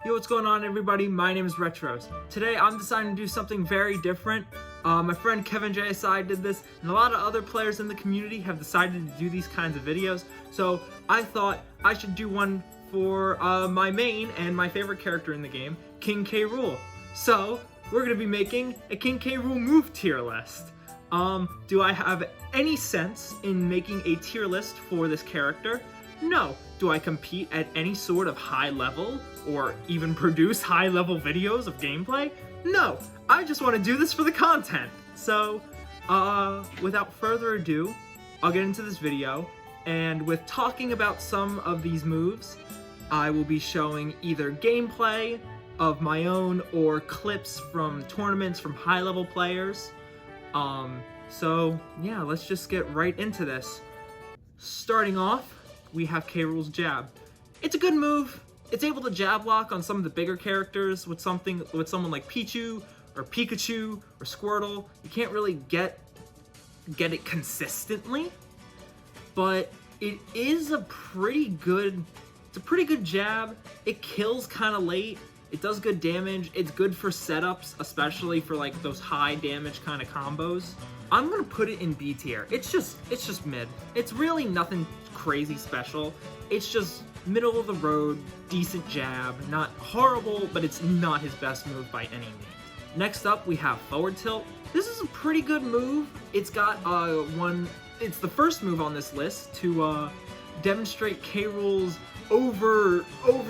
Yo, what's going on, everybody? My name is Retros. Today I'm deciding to do something very different. My friend Kevin JSI did this, and a lot of other players in the community have decided to do these kinds of videos. So I thought I should do one for my main and my favorite character in the game, King K. Rool. So we're gonna be making a King K. Rool move tier list. Do I have any sense in making a tier list for this character? No. Do I compete at any sort of high level or even produce high level videos of gameplay? No. I just want to do this for the content. So, without further ado, I'll get into this video, and with talking about some of these moves, I will be showing either gameplay of my own or clips from tournaments from high level players. So yeah, let's just get right into this. Starting off, we have K. Rool's jab. It's a good move. It's able to jab lock on some of the bigger characters with someone like Pichu or Pikachu or Squirtle. You can't really get it consistently, but it is a pretty good jab. It kills kind of late. It does good damage. It's good for setups, especially for like those high damage kind of combos. I'm gonna put it in B tier. It's just mid. It's really nothing crazy special. It's just middle of the road, decent jab. Not horrible, but it's not his best move by any means. Next up, we have forward tilt. This is a pretty good move. It's got it's the first move on this list to demonstrate K. Rool's over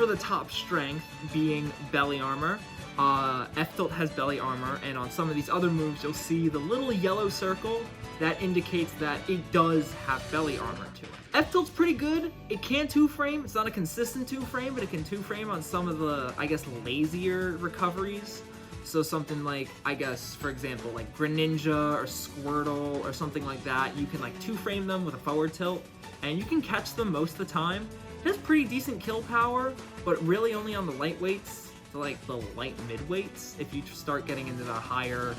the top strength, being belly armor. F-tilt has belly armor, and on some of these other moves you'll see the little yellow circle that indicates that it does have belly armor to it. F-tilt's pretty good. It can 2-frame. It's not a consistent 2-frame, but it can 2-frame on some of the, I guess, lazier recoveries. So something like, I guess, for example, like Greninja or Squirtle or something like that, you can like 2-frame them with a forward tilt, and you can catch them most of the time. It has pretty decent kill power, but really only on the lightweights, to like the light mid-weights. If you start getting into the higher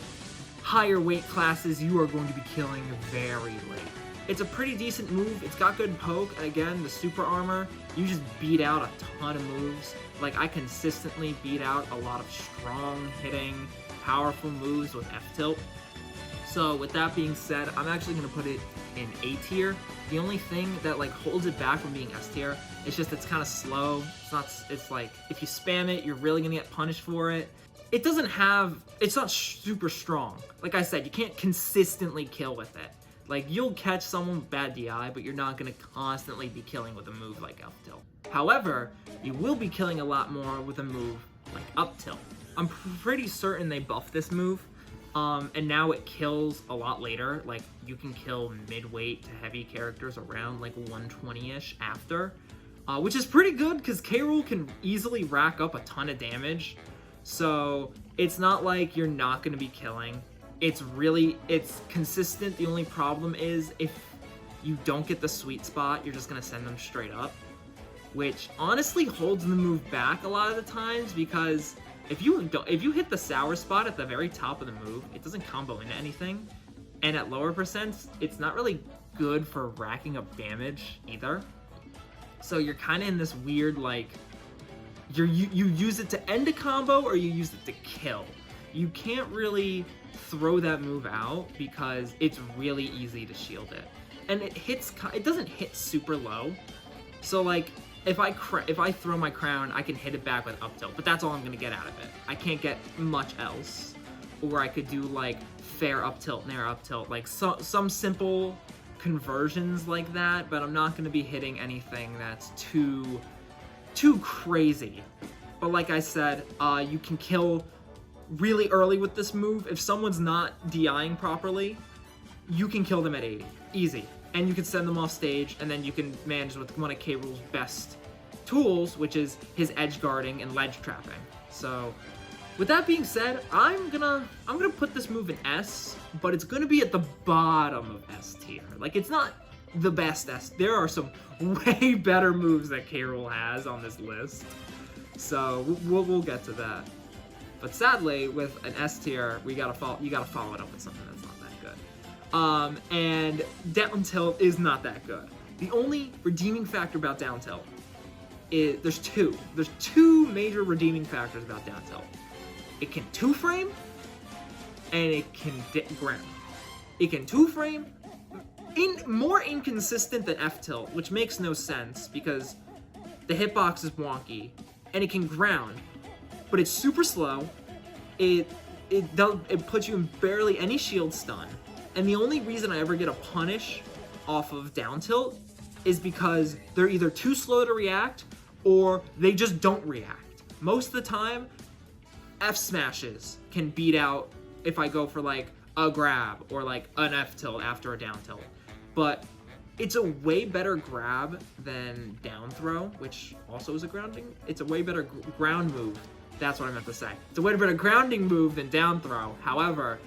weight classes, you are going to be killing very late. It's a pretty decent move. It's got good poke, and again, the super armor, you just beat out a ton of moves. Like, I consistently beat out a lot of strong hitting, powerful moves with F-tilt. So with that being said, I'm actually going to put it in A tier. The only thing that like holds it back from being S tier, it's just it's kind of slow. It's like if you spam it, you're really going to get punished for it. It's not super strong. Like I said, you can't consistently kill with it. Like, you'll catch someone with bad DI, but you're not going to constantly be killing with a move like up tilt. However, you will be killing a lot more with a move like up tilt. I'm pretty certain they buffed this move. And now it kills a lot later. Like, you can kill mid-weight to heavy characters around like 120-ish after, which is pretty good because K. Rool can easily rack up a ton of damage. So it's not like you're not going to be killing. It's consistent. The only problem is if you don't get the sweet spot, you're just going to send them straight up, which honestly holds the move back a lot of the times, because if you hit the sour spot at the very top of the move, it doesn't combo into anything, and at lower percents, it's not really good for racking up damage either. So you're kind of in this weird, like, you use it to end a combo or you use it to kill. You can't really throw that move out because it's really easy to shield it, and it doesn't hit super low. So like, if I throw my crown, I can hit it back with up tilt, but that's all I'm gonna get out of it. I can't get much else. Or I could do like fair up tilt, nair up tilt, like some simple conversions like that, but I'm not gonna be hitting anything that's too crazy. But like I said, you can kill really early with this move. If someone's not DIing properly, you can kill them at 80, easy. And you can send them off stage, and then you can manage with one of K. Rool's best tools, which is his edge guarding and ledge trapping. So with that being said, I'm gonna put this move in S, but it's gonna be at the bottom of S tier. Like, it's not the best S. There are some way better moves that K. Rool has on this list. So we'll get to that. But sadly, with an S tier, you gotta follow it up with something that's not that good. And down tilt is not that good. The only redeeming factor about down tilt there's two major redeeming factors about down tilt. It can 2-frame, and it can ground. It can 2-frame, more inconsistent than F tilt, which makes no sense because the hitbox is wonky, and it can ground, but it's super slow. It puts you in barely any shield stun, and the only reason I ever get a punish off of down tilt is because they're either too slow to react or they just don't react. Most of the time, F smashes can beat out if I go for like a grab or like an F tilt after a down tilt. But it's a way better grab than down throw, which also is a grounding. It's a way better ground move. That's what I meant to say. It's a way better grounding move than down throw. However,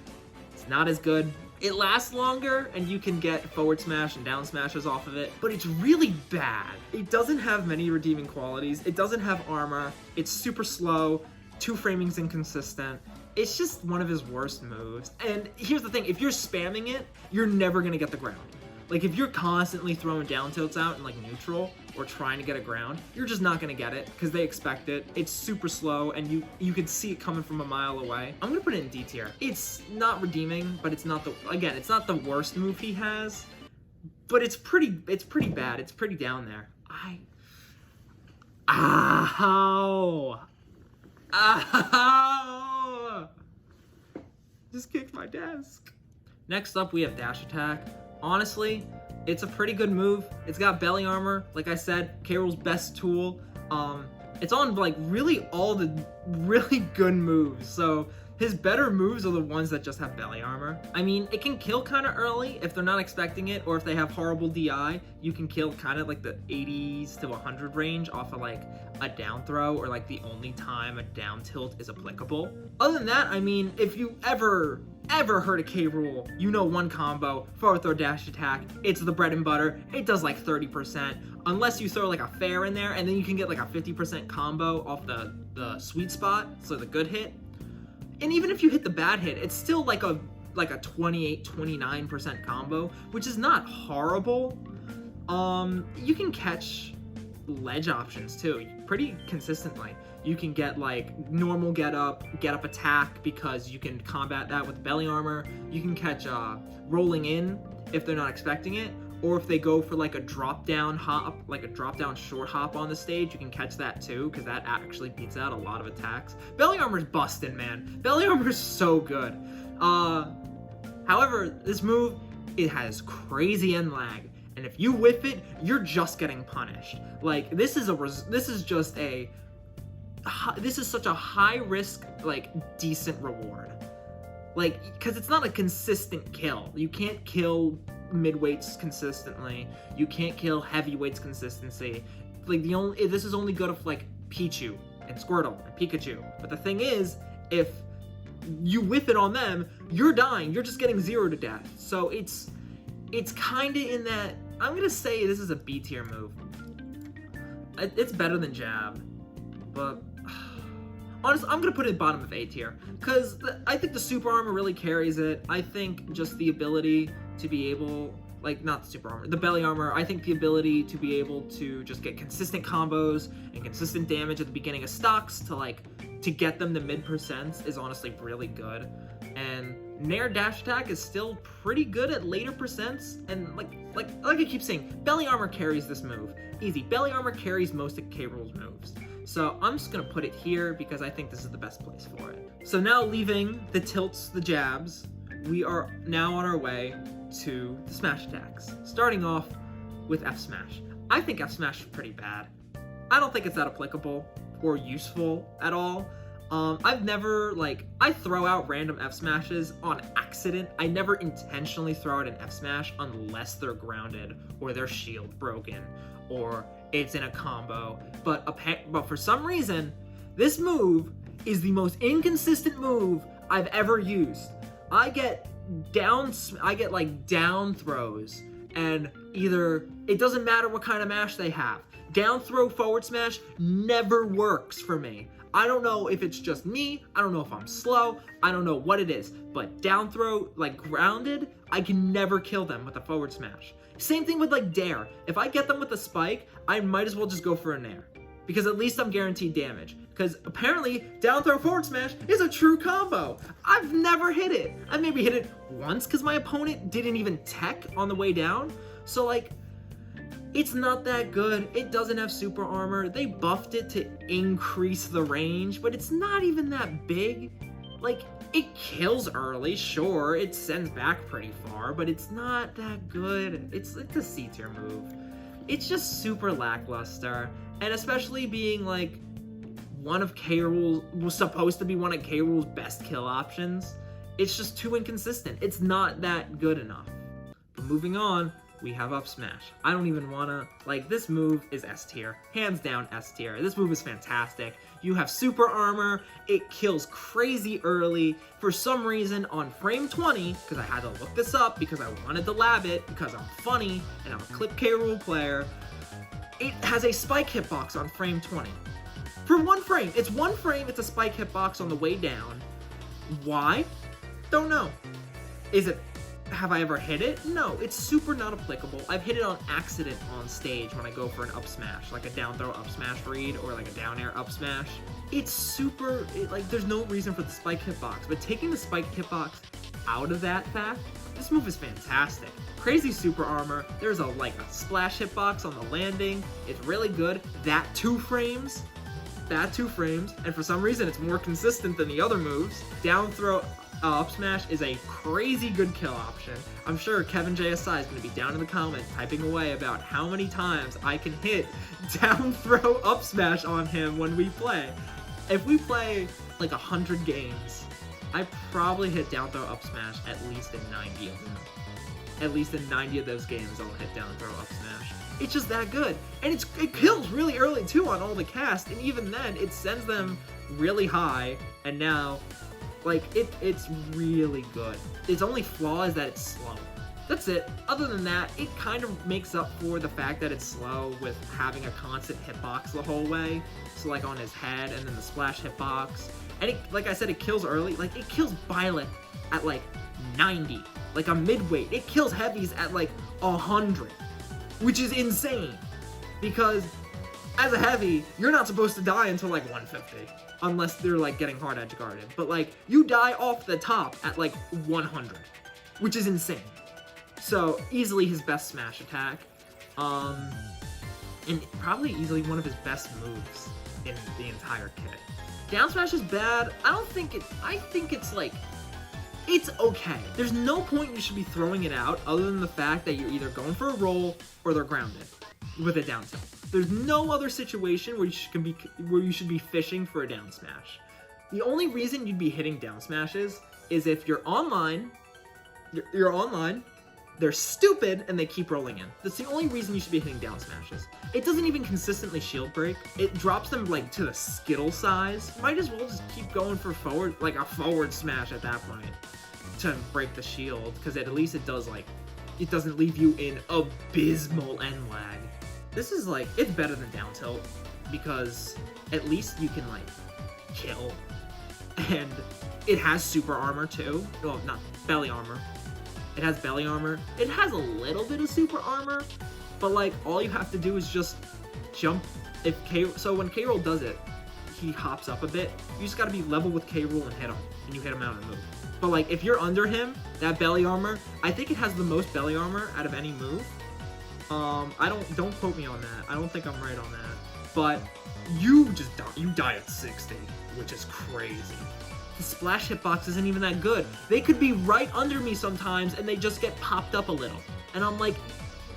it's not as good. It lasts longer, and you can get forward smash and down smashes off of it, but it's really bad. It doesn't have many redeeming qualities. It doesn't have armor. It's super slow. 2-framing's inconsistent. It's just one of his worst moves. And here's the thing, if you're spamming it, you're never gonna get the ground. Like, if you're constantly throwing down tilts out in like neutral or trying to get a ground, you're just not gonna get it because they expect it. It's super slow, and you can see it coming from a mile away. I'm gonna put it in D tier. It's not redeeming, but it's not it's not the worst move he has, but it's pretty bad. It's pretty down there. Ow! Just kicked my desk. Next up, we have dash attack. Honestly, it's a pretty good move. It's got belly armor. Like I said, K. Rool's best tool. It's on like really all the really good moves. So his better moves are the ones that just have belly armor. I mean, it can kill kind of early if they're not expecting it, or if they have horrible DI, you can kill kind of like the 80s to 100 range off of like a down throw, or like the only time a down tilt is applicable. Other than that, I mean, if you ever heard of K. Rool, you know one combo, forward throw dash attack, it's the bread and butter. It does like 30%, unless you throw like a fair in there, and then you can get like a 50% combo off the sweet spot, so the good hit. And even if you hit the bad hit, it's still like a 28-29% combo, which is not horrible. You can catch ledge options too, pretty consistently. You can get like normal get up attack because you can combat that with belly armor. You can catch rolling in if they're not expecting it, or if they go for like a drop down hop, like a drop down short hop on the stage, you can catch that too, because that actually beats out a lot of attacks. Belly armor's busting, man. Belly armor's so good. However, this move, it has crazy end lag, and if you whiff it, you're just getting punished. Like, this is such a high risk, like, decent reward. Like, because it's not a consistent kill. You can't kill midweights consistently. You can't kill heavyweights consistency. Like, this is only good if like Pichu and Squirtle and Pikachu. But the thing is, if you whiff it on them, you're dying. You're just getting 0 to death. So it's kind of in that. I'm gonna say this is a B tier move. It's better than Jab, but honestly, I'm gonna put it bottom of A tier because I think the super armor really carries it. I think just the ability to be able, like, not the super armor, the belly armor, I think the ability to be able to just get consistent combos and consistent damage at the beginning of stocks to get them to mid percents is honestly really good. And Nair dash attack is still pretty good at later percents, and like I keep saying, belly armor carries this move. Easy. Belly armor carries most of K. Rool's moves. So I'm just gonna put it here because I think this is the best place for it. So now, leaving the tilts, the jabs, we are now on our way to the smash attacks. Starting off with F smash. I think F smash is pretty bad. I don't think it's that applicable or useful at all. I've never, I throw out random F smashes on accident. I never intentionally throw out an F smash unless they're grounded or their shield broken or it's in a combo. But for some reason, this move is the most inconsistent move I've ever used. I get down throws, and either, it doesn't matter what kind of mash they have. Down throw forward smash never works for me. I don't know if it's just me, I don't know if I'm slow, I don't know what it is, but down throw, grounded, I can never kill them with a forward smash. Same thing with Dare. If I get them with a spike, I might as well just go for a Nair. because at least I'm guaranteed damage. Because apparently, down throw forward smash is a true combo. I've never hit it. I maybe hit it once because my opponent didn't even tech on the way down. So like, it's not that good. It doesn't have super armor. They buffed it to increase the range, but it's not even that big. Like, it kills early, sure. It sends back pretty far, but it's not that good. It's a C tier move. It's just super lackluster, and especially being like one of K-Rool's, was supposed to be one of K-Rool's best kill options. It's just too inconsistent. It's not that good enough. But moving on, we have up smash. I don't even wanna, like, this move is S tier. Hands down S tier. This move is fantastic. You have super armor, it kills crazy early. For some reason, on frame 20, because I had to look this up because I wanted to lab it, because I'm funny, and I'm a Clip K Rool player, it has a spike hitbox on frame 20. For one frame. It's one frame, it's a spike hitbox on the way down. Why? Don't know. Have I ever hit it? No, it's super not applicable. I've hit it on accident on stage when I go for an up smash, like a down throw up smash read or like a down air up smash. It's super, like, there's no reason for the spike hitbox, but taking the spike hitbox out of that fact, this move is fantastic. Crazy super armor, there's a splash hitbox on the landing, it's really good. That two frames, and for some reason it's more consistent than the other moves. Down throw up smash is a crazy good kill option. I'm sure Kevin JSI is going to be down in the comments typing away about how many times I can hit down throw up smash on him when we play. If we play like 100 games, I probably hit down throw up smash at least in 90 of them. At least in 90 of those games I'll hit down throw up smash. It's just that good. And it kills really early too on all the cast, and even then it sends them really high, and now like, it's really good. Its only flaw is that it's slow. That's it. Other than that, it kind of makes up for the fact that it's slow with having a constant hitbox the whole way. So like on his head and then the splash hitbox. And it, like I said, it kills early. Like, it kills Byleth at like 90. Like a midweight. It kills heavies at like 100. Which is insane. Because as a heavy, you're not supposed to die until like 150. Unless they're like getting hard edge guarded. But like, you die off the top at like 100. Which is insane. So, easily his best smash attack. And probably easily one of his best moves in the entire kit. Down smash is bad. I think it's like, it's okay. There's no point you should be throwing it out other than the fact that you're either going for a roll or they're grounded with a down tilt. There's no other situation where you should be fishing for a down smash. The only reason you'd be hitting down smashes is if you're online, they're stupid, and they keep rolling in. That's the only reason you should be hitting down smashes. It doesn't even consistently shield break. It drops them like to the Skittle size. Might as well just keep going for forward, like a forward smash at that point to break the shield, because at least it does like, it doesn't leave you in abysmal end lag. This is like, it's better than down tilt because at least you can like kill, and it has super armor too. Well, not belly armor. It has belly armor. It has a little bit of super armor, but like all you have to do is just jump. So when K Rool does it, he hops up a bit. You just gotta be level with K Rool and hit him, and you hit him out of the move. But like if you're under him, that belly armor, I think it has the most belly armor out of any move. Don't quote me on that. I don't think I'm right on that. But you just die. You die at 60, which is crazy. The splash hitbox isn't even that good. They could be right under me sometimes and they just get popped up a little. And I'm like,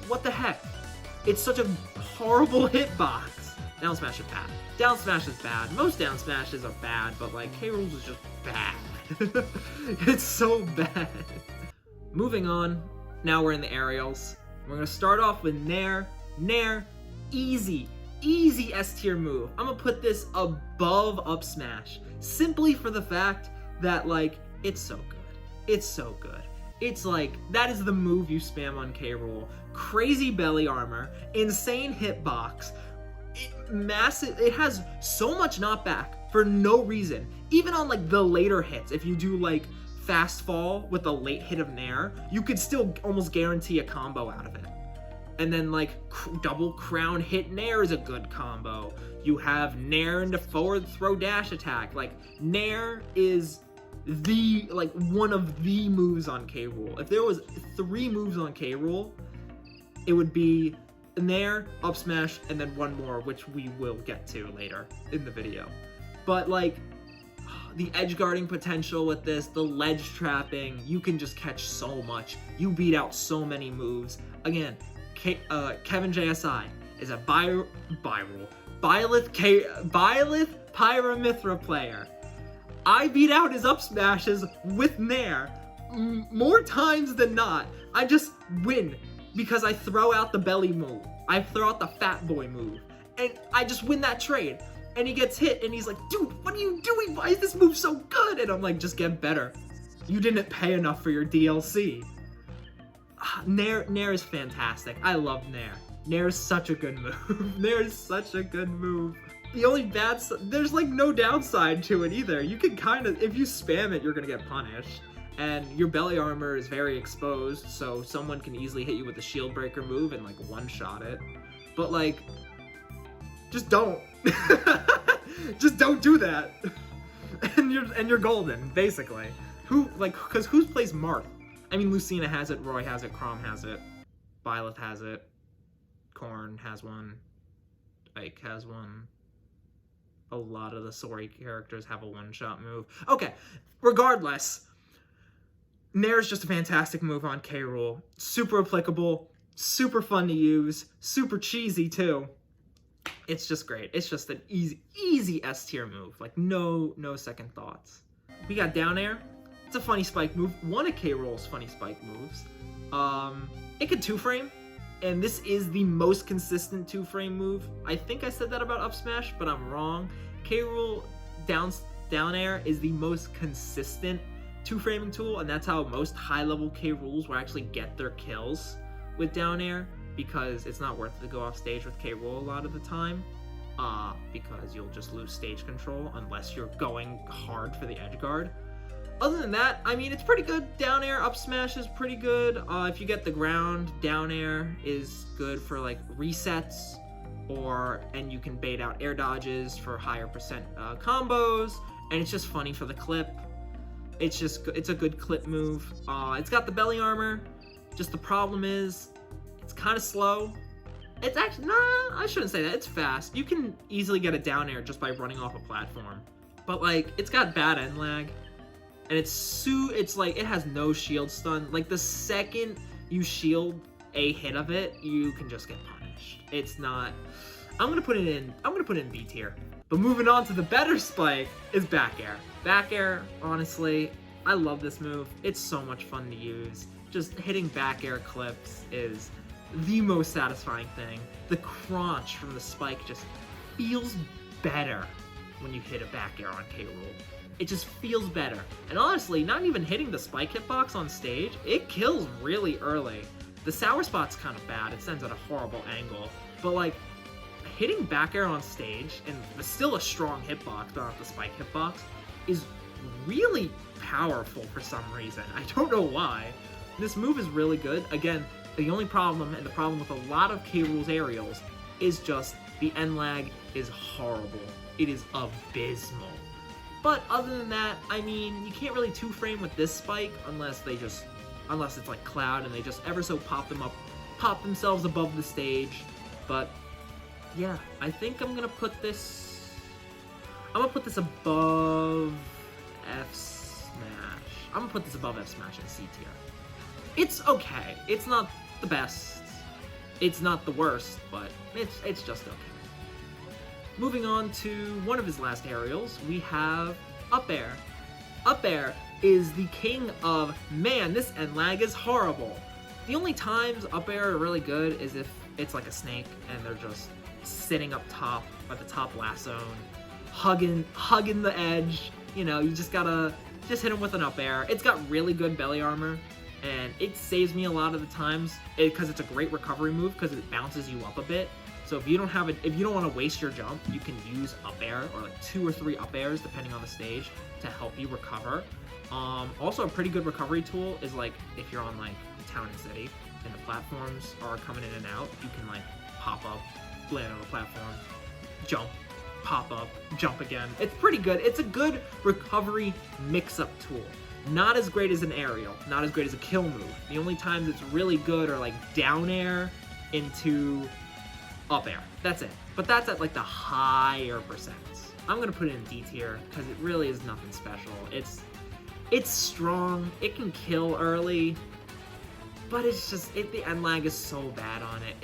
what the heck? It's such a horrible hitbox. Down smash is bad. Down smash is bad. Most down smashes are bad, but like K-Rool's is just bad. It's so bad. Moving on, now we're in the aerials. We're gonna start off with Nair. Nair, easy S tier move. I'm gonna put this above up smash simply for the fact that like, it's so good. It's so good. It's like, that is the move you spam on K Rool. Crazy belly armor, insane hitbox, massive, it has so much knockback for no reason. Even on like the later hits, if you do like fast fall with a late hit of Nair, you could still almost guarantee a combo out of it. And then like double crown hit Nair is a good combo. You have Nair into forward throw dash attack. Like, Nair is the, like, one of the moves on K. Rool. If there was 3 moves on K. Rool, it would be Nair, up smash, and then one more, which we will get to later in the video. But, like, the edge guarding potential with this, the ledge trapping, you can just catch so much. You beat out so many moves. Again, Kevin JSI is a Byleth Pyramithra player. I beat out his up smashes with Nair more times than not. I just win because I throw out the belly move. I throw out the fat boy move. And I just win that trade. And he gets hit, and he's like, dude, what are you doing? Why is this move so good? And I'm like, just get better. You didn't pay enough for your DLC. Nair is fantastic. I love Nair. Nair is such a good move. Nair is such a good move. The only there's like no downside to it either. You can kind of, if you spam it, you're gonna get punished. And your belly armor is very exposed, so someone can easily hit you with the shield breaker move and like one-shot it. But like, just don't. Just don't do that. And you're golden, basically. Cause who plays Marth? I mean, Lucina has it, Roy has it, Chrom has it, Byleth has it, Korn has one, Ike has one. A lot of the Sori characters have a one-shot move. Okay, regardless, Nair's just a fantastic move on K. Rool. Super applicable, super fun to use, super cheesy too. It's just great. It's just an easy S tier move. Like, no second thoughts. We got down air. It's a funny spike move. One of K. Rool's funny spike moves. It could 2-frame, and this is the most consistent 2-frame move. I think I said that about up smash, but I'm wrong. K. Rool down air is the most consistent 2-framing tool, and that's how most high-level K. Rools will actually get their kills with down air, because it's not worth it to go off stage with K. Rool a lot of the time, because you'll just lose stage control unless you're going hard for the edge guard. Other than that, I mean, it's pretty good. Down air, up smash is pretty good. If you get the ground, down air is good for like resets, and you can bait out air dodges for higher percent combos, and it's just funny for the clip. It's a good clip move. It's got the belly armor. Just the problem is, it's kind of slow. It's actually, I shouldn't say that. It's fast. You can easily get a down air just by running off a platform. But like, it's got bad end lag. And it's like, it has no shield stun. Like, the second you shield a hit of it, you can just get punished. It's not, I'm gonna put it in B tier. But moving on to the better spike is back air. Back air, honestly, I love this move. It's so much fun to use. Just hitting back air clips is the most satisfying thing. The crunch from the spike just feels better when you hit a back air on K. Rool. It just feels better. And honestly, not even hitting the spike hitbox on stage, it kills really early. The sour spot's kind of bad. It sends at a horrible angle. But like, hitting back air on stage, and still a strong hitbox, but not the spike hitbox, is really powerful for some reason. I don't know why. This move is really good. Again, the only problem, and the problem with a lot of K. Rool's aerials, is just the end lag is horrible. It is abysmal. But other than that, I mean, you can't really 2-frame with this spike unless it's like Cloud and they just ever so pop themselves above the stage. But yeah, I think I'm gonna put this above F Smash. I'm gonna put this above F Smash in C tier. It's okay. It's not the best. It's not the worst, but it's just okay. Moving on to one of his last aerials, we have Up Air. Up Air is the king of, man, this end lag is horrible. The only times Up Air are really good is if it's like a snake and they're just sitting up top at the top lasso, hugging the edge. You know, you just gotta hit him with an Up Air. It's got really good belly armor, and it saves me a lot of the times because it's a great recovery move because it bounces you up a bit. So if you don't want to waste your jump, you can use Up Air, or like 2 or 3 Up Airs depending on the stage, to help you recover. Also, a pretty good recovery tool is like if you're on like Town and City and the platforms are coming in and out, you can like pop up, land on a platform, jump, pop up, jump again. It's pretty good. It's a good recovery mix-up tool. Not as great as an aerial, not as great as a kill move. The only times it's really good are like down air into up air. That's it. But that's at like the higher percents. I'm gonna put it in D tier because it really is nothing special. It's strong, it can kill early, but it's just, the end lag is so bad on it.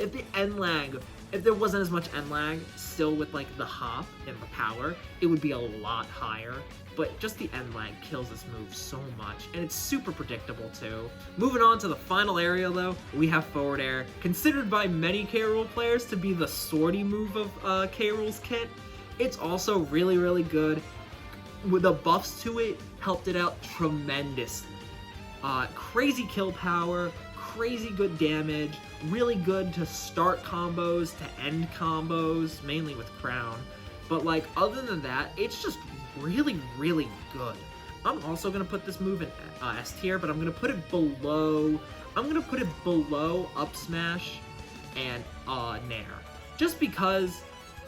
If there wasn't as much end lag, still with like the hop and the power, it would be a lot higher. But just the end lag kills this move so much, and it's super predictable too. Moving on to the final area though, we have forward air, considered by many K. Rool players to be the sortie move of K. Rool's kit. It's also really, really good. With the buffs to it, helped it out tremendously. Crazy kill power, crazy good damage, really good to start combos, to end combos, mainly with Crown. But like, other than that, it's just really, really good. I'm also gonna put this move in S tier, but I'm gonna put it below Up Smash and Nair. Just because,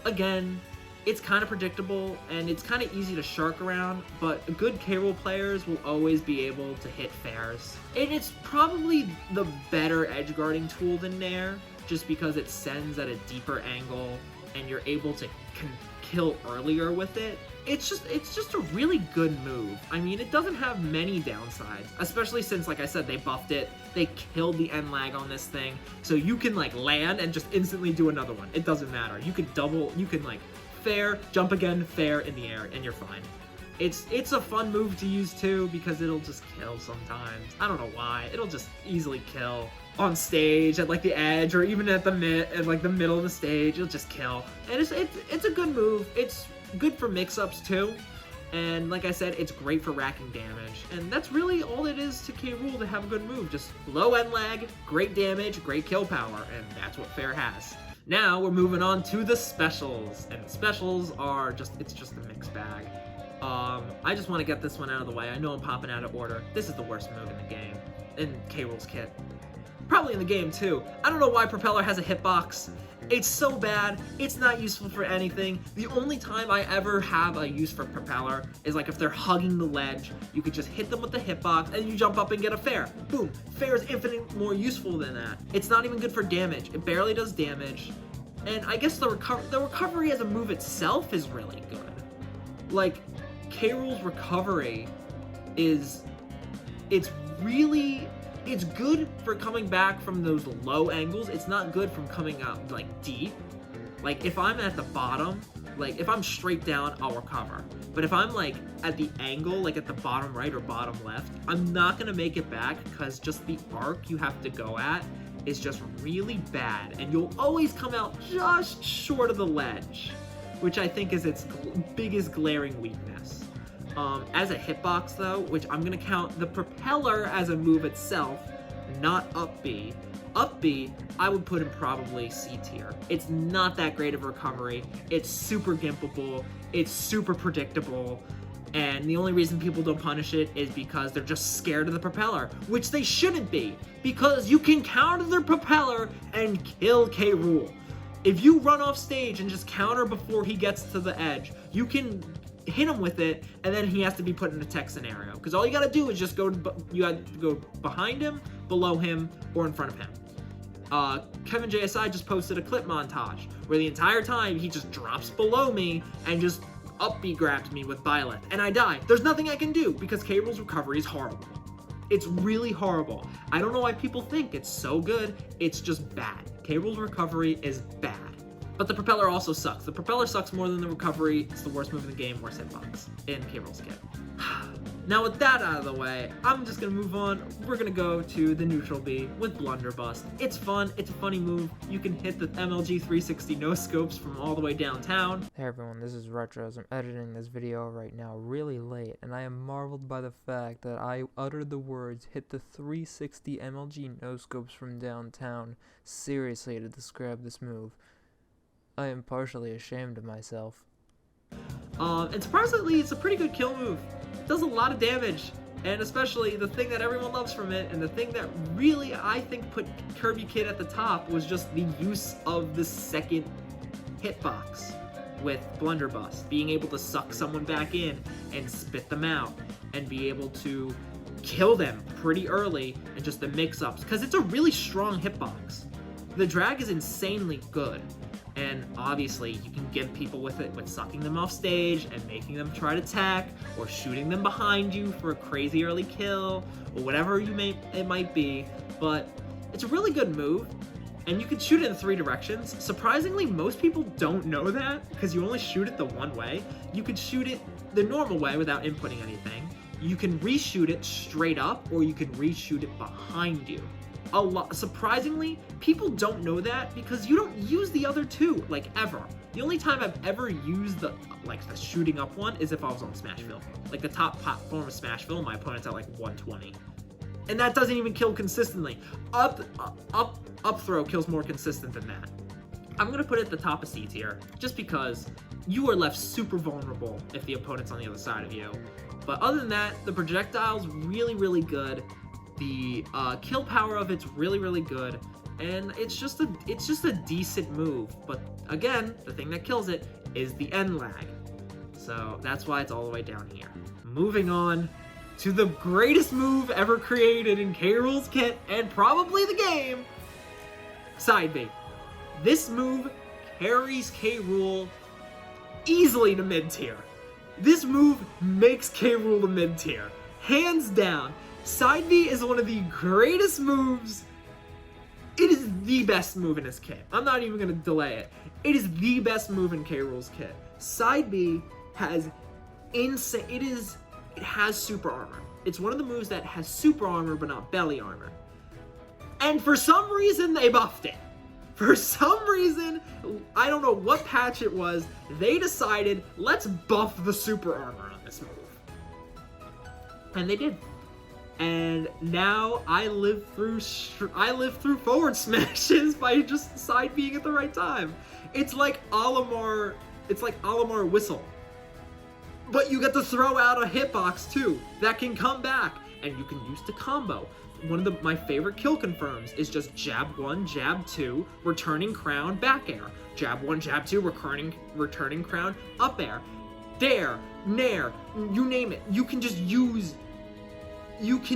again, it's kind of predictable, and it's kind of easy to shark around, but good K. Rool players will always be able to hit fairs. And it's probably the better edge guarding tool than Nair, just because it sends at a deeper angle, and you're able to kill earlier with it. It's just a really good move. I mean, it doesn't have many downsides, especially since, like I said, they buffed it. They killed the end lag on this thing, so you can like land and just instantly do another one. It doesn't matter. You can like fair, jump again, fair in the air, and you're fine. It's a fun move to use too, because it'll just kill sometimes. I don't know why. It'll just easily kill on stage at like the edge, or even at the middle of the stage. It'll just kill, and it's a good move. It's good for mix-ups too, and like I said, it's great for racking damage. And that's really all it is to K. Rool to have a good move. Just low end lag, great damage, great kill power, and that's what fair has. Now we're moving on to the specials, and specials are just a mixed bag. I just want to get this one out of the way. I know I'm popping out of order. This is the worst move in the game, in K. Rool's kit. Probably in the game too. I don't know why Propeller has a hitbox. It's so bad, it's not useful for anything. The only time I ever have a use for Propeller is like if they're hugging the ledge. You could just hit them with the hitbox and you jump up and get a fair. Boom. Fair is infinitely more useful than that. It's not even good for damage. It barely does damage. And I guess the recovery as a move itself is really good. Like, K. Rool's recovery it's good for coming back from those low angles. It's not good from coming out like deep. Like if I'm at the bottom, like if I'm straight down, I'll recover. But if I'm like at the angle, like at the bottom right or bottom left, I'm not gonna make it back, because just the arc you have to go at is just really bad, and you'll always come out just short of the ledge, which I think is its biggest glaring weakness. As a hitbox though, which I'm gonna count the Propeller as a move itself, not up B. Up B, I would put in probably C tier. It's not that great of a recovery. It's super gimpable. It's super predictable. And the only reason people don't punish it is because they're just scared of the Propeller, which they shouldn't be, because you can counter the Propeller and kill K. Rool. If you run off stage and just counter before he gets to the edge, you can hit him with it, and then he has to be put in a tech scenario. Because all you gotta do is just go behind him, below him, or in front of him. Kevin JSI just posted a clip montage where the entire time he just drops below me and just up B grabs me with Byleth, and I die. There's nothing I can do because K. Rool's recovery is horrible. It's really horrible. I don't know why people think it's so good. It's just bad. K. Rool's recovery is bad. But the Propeller also sucks. The Propeller sucks more than the recovery. It's the worst move in the game, worst hitbox in K. Rool's kit. Now with that out of the way, I'm just gonna move on. We're gonna go to the neutral B with Blunderbuss. It's fun, it's a funny move. You can hit the MLG 360 no scopes from all the way downtown. Hey everyone, this is Retros. I'm editing this video right now really late, and I am marveled by the fact that I uttered the words hit the 360 MLG no scopes from downtown seriously to describe this move. I am partially ashamed of myself. And surprisingly, it's a pretty good kill move. It does a lot of damage, and especially the thing that everyone loves from it, and the thing that really, I think, put Kirby Kid at the top was just the use of the second hitbox. with Blunderbuss, being able to suck someone back in and spit them out, and be able to kill them pretty early, and just the mix-ups, because it's a really strong hitbox. The drag is insanely good, and obviously you can get people with it with sucking them off stage and making them try to tech, or shooting them behind you for a crazy early kill, or whatever it might be, but it's a really good move. And you can shoot it in 3 directions. Surprisingly, most people don't know that, because you only shoot it the one way. You could shoot it the normal way without inputting anything. You can reshoot it straight up, or you can reshoot it behind you. Surprisingly, people don't know that because you don't use the other two, like, ever. The only time I've ever used the shooting up one is if I was on Smashville. Like, the top platform of Smashville, my opponent's at like 120. And that doesn't even kill consistently. Up throw kills more consistent than that. I'm gonna put it at the top of C tier, just because you are left super vulnerable if the opponent's on the other side of you. But other than that, the projectile's really, really good. The kill power of it's really, really good, and it's just a decent move. But again, the thing that kills it is the end lag. So that's why it's all the way down here. Moving on to the greatest move ever created in K. Rool's kit, and probably the game, Side B. This move carries K. Rool easily to mid tier. This move makes K. Rool to mid tier, hands down. Side B is one of the greatest moves. It is the best move in his kit. I'm not even gonna delay it. It is the best move in K. Rool's kit. Side B has insane. It has super armor. It's one of the moves that has super armor but not belly armor. And for some reason, they buffed it. For some reason, I don't know what patch it was, they decided, let's buff the super armor on this move. And they did. And now I live through forward smashes by just side being at the right time. It's like Olimar whistle. But you get to throw out a hitbox too that can come back, and you can use the combo. One of my favorite kill confirms is just jab 1, jab 2, returning crown, back air. Jab 1, jab 2, returning crown, up air. Dare, nair, you name it. You can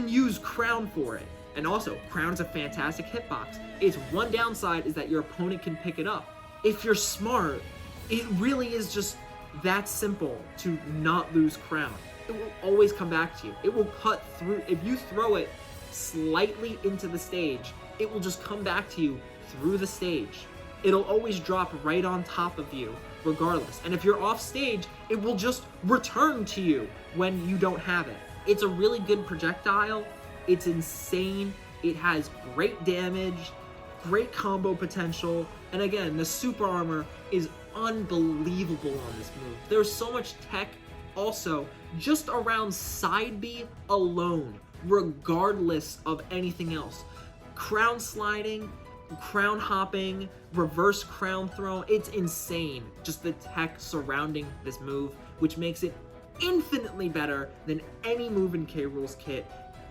use crown for it. And also, crown's a fantastic hitbox. Its one downside is that your opponent can pick it up. If you're smart, it really is just that simple to not lose crown. It will always come back to you. It will cut through. If you throw it slightly into the stage, it will just come back to you through the stage. It'll always drop right on top of you, regardless. And if you're off stage, it will just return to you when you don't have it. It's a really good projectile. It's insane. It has great damage, great combo potential, and again, the super armor is unbelievable on this move. There's so much tech also just around side B alone, regardless of anything else. Crown sliding, crown hopping, reverse crown throw, it's insane. Just the tech surrounding this move, which makes it infinitely better than any move in K. Rool's kit,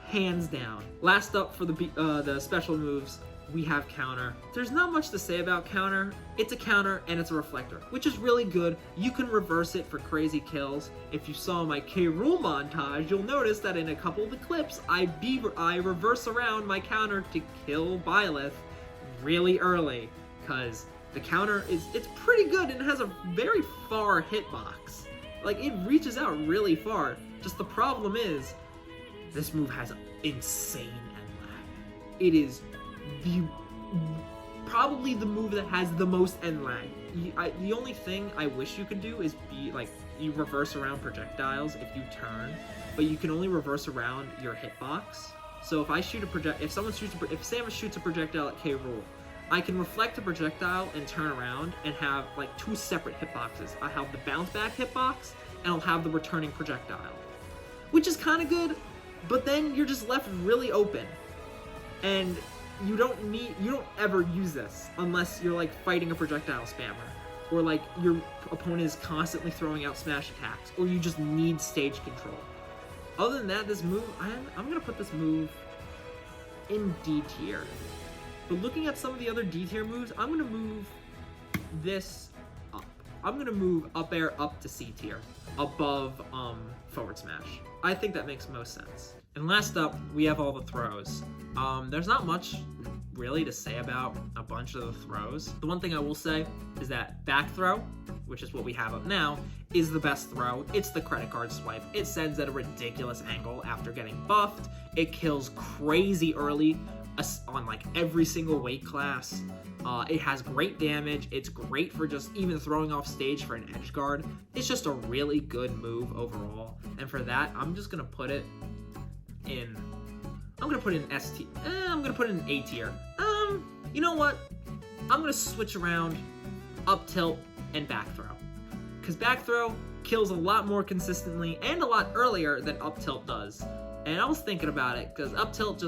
hands down. Last up for the special moves, we have counter. There's not much to say about counter. It's a counter and it's a reflector, which is really good. You can reverse it for crazy kills. If you saw my K. Rool montage, you'll notice that in a couple of the clips, I reverse around my counter to kill Byleth really early, because the counter it's pretty good and it has a very far hitbox. Like, it reaches out really far. Just the problem is, this move has insane end lag. It is probably the move that has the most end lag. The only thing I wish you could do is you reverse around projectiles if you turn, but you can only reverse around your hitbox. So if Samus shoots a projectile at K. Rool, I can reflect a projectile and turn around and have like 2 separate hitboxes. I have the bounce back hitbox and I'll have the returning projectile, which is kind of good, but then you're just left really open. And you don't ever use this unless you're like fighting a projectile spammer, or like your opponent is constantly throwing out smash attacks, or you just need stage control. Other than that, this move, I'm gonna put this move in D tier. But looking at some of the other D tier moves, I'm gonna move this up. I'm gonna move up air up to C tier, above forward smash. I think that makes most sense. And last up, we have all the throws. There's not much really to say about a bunch of the throws. The one thing I will say is that back throw, which is what we have up now, is the best throw. It's the credit card swipe. It sends at a ridiculous angle after getting buffed. It kills crazy early on like every single weight class. It has great damage. It's great for just even throwing off stage for an edge guard. It's just a really good move overall. And for that, I'm just gonna put it in, I'm gonna put it in S tier. I'm gonna put it in A tier. You know what? I'm gonna switch around up tilt and back throw. Because back throw kills a lot more consistently and a lot earlier than up tilt does. And I was thinking about it, because up tilt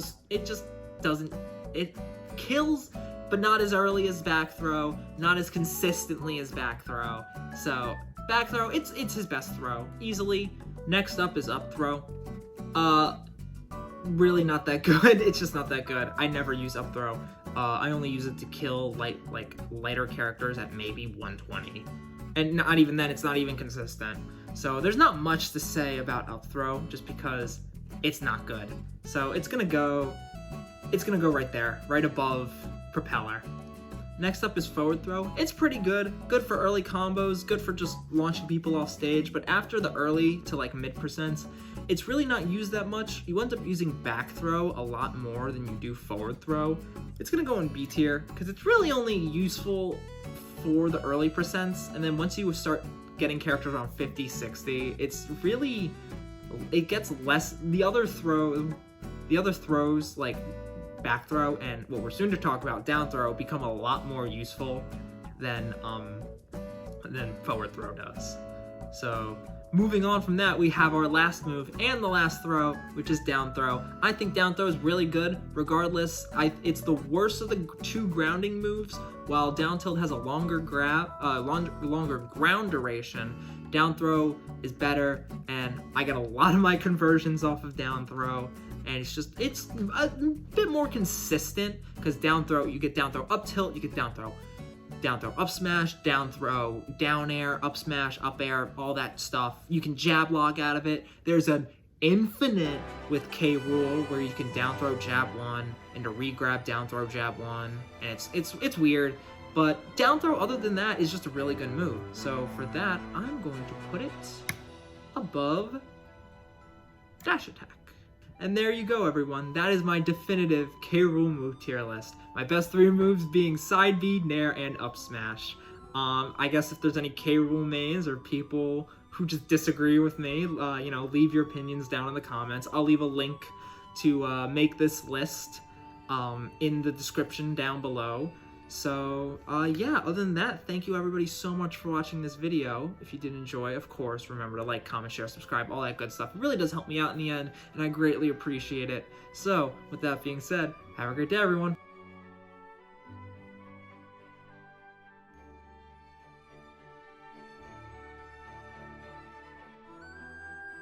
it kills, but not as early as back throw, not as consistently as back throw. So back throw, it's his best throw, easily. Next up is up throw. Really not that good. It's just not that good. I never use up throw. I only use it to kill lighter characters at maybe 120. And not even then, it's not even consistent. So there's not much to say about up throw, just because it's not good. So it's gonna go right there, right above propeller. Next up is forward throw. It's pretty good. Good for early combos, good for just launching people off stage, but after the early to like mid percents, it's really not used that much. You end up using back throw a lot more than you do forward throw. It's gonna go in B tier, because it's really only useful for the early percents, and then once you start getting characters on 50, 60, it gets less. The other throws like back throw and what we're soon to talk about, down throw, become a lot more useful than forward throw does. So moving on from that, we have our last move and the last throw, which is down throw. I think down throw is really good regardless. It's the worst of the two grounding moves. While down tilt has a longer ground duration, down throw is better, and I get a lot of my conversions off of down throw. And it's a bit more consistent, because down throw, you get down throw up tilt, you get down throw up smash, down throw down air, up smash, up air, all that stuff. You can jab log out of it. There's an infinite with K Rool where you can down throw jab 1 into re-grab down throw jab 1, and it's weird. But down throw, other than that, is just a really good move. So for that, I'm going to put it above dash attack. And there you go, everyone. That is my definitive K Rool move tier list. My best 3 moves being side B, nair, and up smash. I guess if there's any K Rool mains or people who just disagree with me, leave your opinions down in the comments. I'll leave a link to make this list in the description down below. So, yeah, other than that, thank you everybody so much for watching this video. If you did enjoy, of course, remember to like, comment, share, subscribe, all that good stuff. It really does help me out in the end, and I greatly appreciate it. So, with that being said, have a great day, everyone.